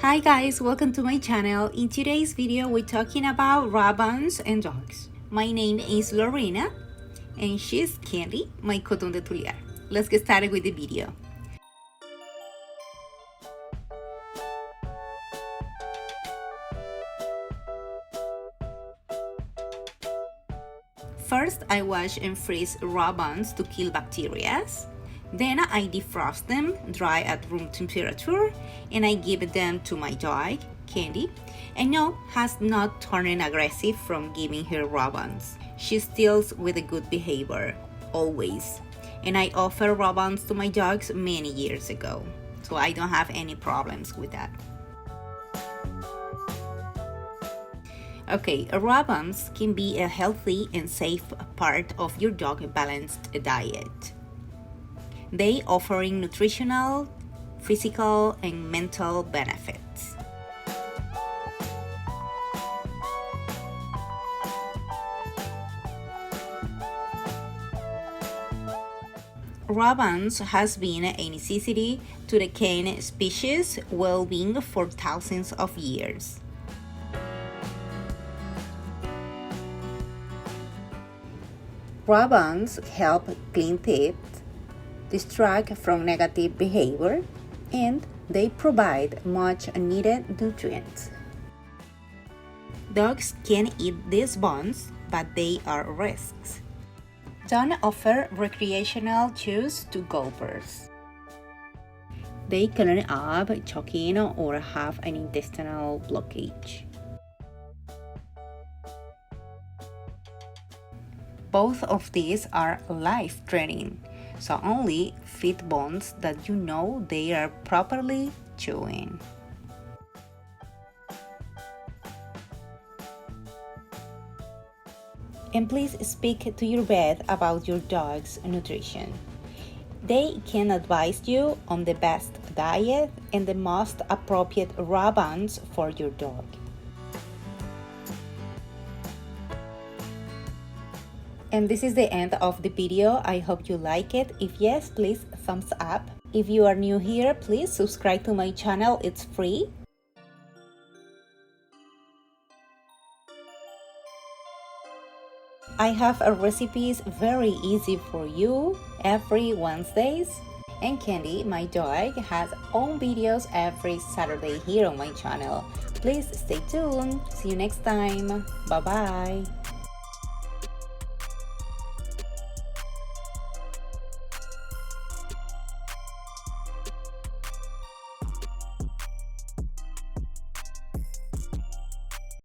Hi guys, welcome to my channel. In today's video we're talking about ribbons and dogs. My name is Lorena and she's Candy, my coton de Tulear. Let's get started with the video. First, I wash and freeze ribbons to kill bacteria. Then I defrost them, dry at room temperature, and I give them to my dog, Candy. And no, has not turned aggressive from giving her ribbons. She steals with a good behavior, always. And I offer ribbons to my dogs many years ago, so I don't have any problems with that. Okay, ribbons can be a healthy and safe part of your dog balanced diet. They offering nutritional, physical, and mental benefits. Ribbons has been a necessity to the canine species well-being for thousands of years. Ribbons help clean teeth, distract from negative behavior, and they provide much needed nutrients. Dogs can eat these buns, but they are risks. Don't offer recreational chews to golfers. They can end up choking or have an intestinal blockage. Both of these are life-threatening, so only feed buns that you know they are properly chewing. And please speak to your vet about your dog's nutrition. They can advise you on the best diet and the most appropriate ribbons for your dog. And this is the end of the video. I hope you like it. If yes, please thumbs up. If you are new here, please subscribe to my channel. It's free. I have a recipes very easy for you every Wednesdays. And Candy, my dog, has own videos every Saturday here on my channel. Please stay tuned. See you next time. Bye bye.